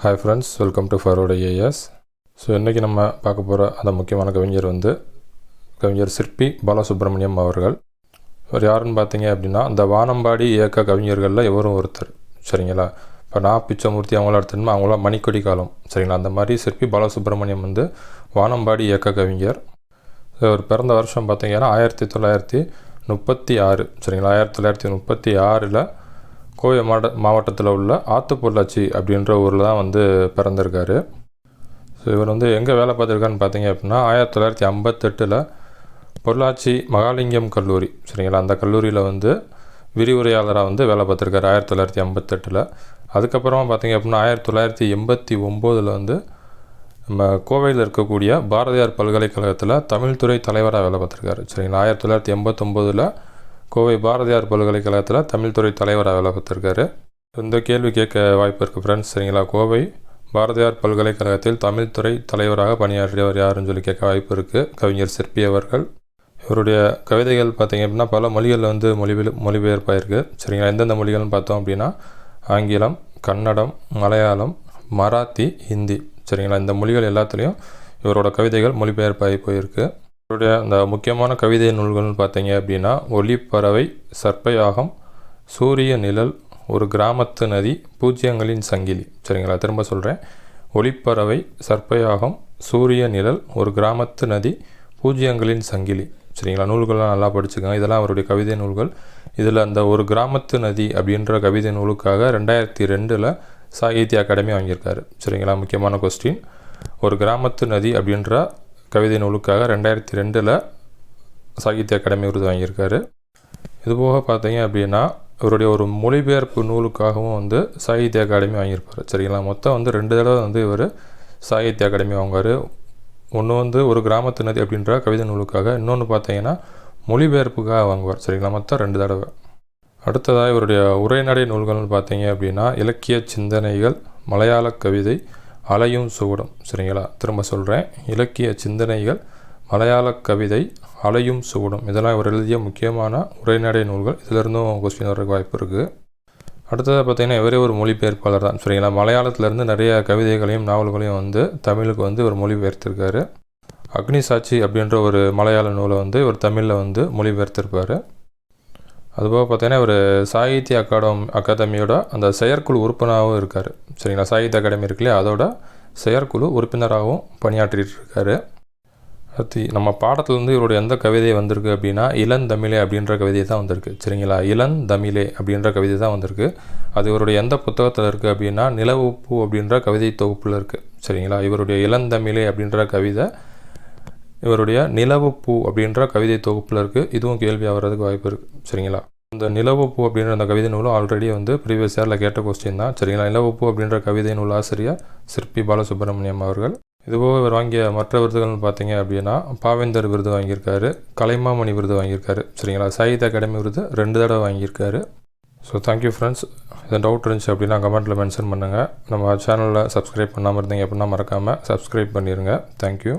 Hi friends, welcome to Forward IAS. So இன்றைக்கி நம்ம பார்க்க போகிற அந்த முக்கியமான கவிஞர் கவிஞர் சிற்பி பாலசுப்ரமணியம் அவர்கள். இவர் யாருன்னு பார்த்தீங்க அப்படின்னா, அந்த வானம்பாடி இயக்க கவிஞர்களில் இவரும் ஒருத்தர். சரிங்களா? இப்போ நான் பிச்சமூர்த்தி அவங்கள எடுத்துட்டோம்னா அவங்களாம் மணிக்கொடி காலம். சரிங்களா? அந்த மாதிரி சிற்பி பாலசுப்ரமணியம் வானம்பாடி இயக்க கவிஞர். இவர் பிறந்த வருஷம் பார்த்தீங்கன்னா 1936. சரிங்களா? 1936 கோவை மாவட்டத்தில் உள்ள ஆத்துப்பொள்ளாச்சி அப்படின்ற ஊரில் தான் பிறந்திருக்காரு. ஸோ இவர் எங்கே வேலை பார்த்துருக்காருன்னு பார்த்தீங்க அப்படின்னா 1958 பொள்ளாச்சி மகாலிங்கம் கல்லூரி. சரிங்களா? அந்த கல்லூரியில் விரிவுரையாளராக வேலை பார்த்துருக்காரு 1958. அதுக்கப்புறமா பார்த்தீங்க அப்படின்னா 1989 நம்ம கோவையில் இருக்கக்கூடிய பாரதியார் பல்கலைக்கழகத்தில் தமிழ்துறை தலைவராக வேலை பார்த்துருக்காரு. சரிங்களா? 1989 கோவை பாரதியார் பல்கலைக்கழகத்தில் தமிழ்துறை தலைவராக வேலை பார்த்துருக்காரு. இந்த கேள்வி கேட்க வாய்ப்பு இருக்குது ஃப்ரெண்ட்ஸ். சரிங்களா? கோவை பாரதியார் பல்கலைக்கழகத்தில் தமிழ்துறை தலைவராக பணியாற்றியவர் யாருன்னு சொல்லி கேட்க வாய்ப்பு இருக்குது. கவிஞர் சிற்பி அவர்கள். இவருடைய கவிதைகள் பார்த்திங்க அப்படின்னா பல மொழிகளில் மொழிபெயர்ப்பாயிருக்கு. சரிங்களா? எந்தெந்த மொழிகள்னு பார்த்தோம் அப்படின்னா ஆங்கிலம், கன்னடம், மலையாளம், மராத்தி, ஹிந்தி. சரிங்களா? இந்த மொழிகள் எல்லாத்துலேயும் இவரோட கவிதைகள் மொழிபெயர்ப்பாகி போயிருக்கு. இவருடைய அந்த முக்கியமான கவிதை நூல்கள்னு பார்த்தீங்க அப்படின்னா ஒளிப்பறவை, சர்ப்பயாகம், சூரிய நிழல், ஒரு கிராமத்து நதி, பூஜ்யங்களின் சங்கிலி. சரிங்களா? திரும்ப சொல்கிறேன். ஒளிப்பறவை, சர்ப்பயாகம், சூரிய நிழல், ஒரு கிராமத்து நதி, பூஜ்யங்களின் சங்கிலி. சரிங்களா? நூல்கள்லாம் நல்லா படிச்சுக்கோங்க. இதெல்லாம் அவருடைய கவிதை நூல்கள். இதில் அந்த ஒரு கிராமத்து நதி அப்படின்ற கவிதை நூலுக்காக 2002 சாகித்ய அகாடமி வாங்கியிருக்காரு. சரிங்களா? முக்கியமான கொஸ்டின். ஒரு கிராமத்து நதி அப்படின்ற கவிதை நூலுக்காக 2002 சாகித்ய அகாடமி விருது வாங்கியிருக்காரு. இதுபோக பார்த்தீங்க அப்படின்னா இவருடைய ஒரு மொழிபெயர்ப்பு நூலுக்காகவும் சாகித்ய அகாடமி வாங்கியிருப்பார். சரிங்களா? மொத்தம் 2 தடவை இவர் சாகித்ய அகாடமி வாங்குவார். ஒன்று ஒரு கிராமத்து நதி அப்படின்ற கவிதை நூலுக்காக, இன்னொன்று பார்த்தீங்கன்னா மொழிபெயர்ப்புக்காக வாங்குவார். சரிங்களா? மொத்தம் 2 தடவை. அடுத்ததாக இவருடைய உரைநடை நூல்கள்னு பார்த்தீங்க அப்படின்னா இலக்கிய சிந்தனைகள், மலையாள கவிதை, அலையும் சுவடும். சரிங்களா? திரும்ப சொல்கிறேன். இலக்கிய சிந்தனைகள், மலையாள கவிதை, அலையும் சுவடும். இதெல்லாம் இவர் எழுதிய முக்கியமான உரைநடை நூல்கள். இதிலிருந்தும் கொஸ்டின் வர்றதுக்கு வாய்ப்பு இருக்குது. அடுத்ததாக பார்த்தீங்கன்னா இவரே ஒரு மொழிபெயர்ப்பாளர் தான். சரிங்களா? மலையாளத்திலேருந்து நிறைய கவிதைகளையும் நாவல்களையும் தமிழுக்கு இவர் மொழிபெயர்த்திருக்காரு. அக்னி சாட்சி அப்படின்ற ஒரு மலையாள நூலை இவர் தமிழில் மொழிபெயர்த்திருப்பார். அதுபோக பார்த்தீங்கன்னா ஒரு சாகித்ய அகாடமியோட அந்த செயற்குழு உறுப்பினராகவும் இருக்கார். சரிங்களா? சாகித்ய அகாடமி இருக்குல்லையா, அதோட செயற்குழு உறுப்பினராகவும் பணியாற்றிட்டு இருக்காரு. அடுத்து நம்ம பாடத்துலேருந்து இவருடைய எந்த கவிதை வந்திருக்கு அப்படின்னா இளந்தமிழே அப்படின்ற கவிதை தான் வந்திருக்கு. சரிங்களா? இளந்தமிழே அப்படின்ற கவிதை தான் வந்திருக்கு. அது இவருடைய எந்த புத்தகத்தில் இருக்குது அப்படின்னா நிலவுப்பூ அப்படின்ற கவிதை தொகுப்பில் இருக்குது. சரிங்களா? இவருடைய இளந்தமிழே அப்படின்ற கவிதை இவருடைய நிலவுப்பூ அப்படின்ற கவிதை தொகுப்பில் இருக்குது. இதுவும் கேள்வியாக வர்றதுக்கு வாய்ப்பு இருக்குது. சரிங்களா? இந்த நிலவுப்பூ அப்படின்ற அந்த கவிதை நூலும் ஆல்ரெடி ப்ரீவியஸ் இயரில் கேட்ட கொஸ்டின் தான். சரிங்களா? நிலவுப்பூ அப்படின்ற கவிதை நூல் ஆசிரியர் சிற்பி பாலசுப்ரமணியம் அவர்கள். இதுபோக இவர் வாங்கிய மற்ற விருதுகள்னு பார்த்தீங்க அப்படின்னா பாவேந்தர் விருது வாங்கியிருக்காரு, கலைமாமணி விருது வாங்கியிருக்காரு. சரிங்களா? சாகித்ய அகாடமி விருது 2 தடவை வாங்கியிருக்காரு. So thank you friends. எதாவது டவுட் இருந்துச்சு அப்படின்னா கமெண்ட்டில் மென்ஷன் பண்ணுங்கள். நம்ம சேனலில் சப்ஸ்கிரைப் பண்ணாமல் இருந்தீங்க அப்படின்னா மறக்காமல் சப்ஸ்கிரைப் பண்ணிடுங்க. தேங்க்யூ.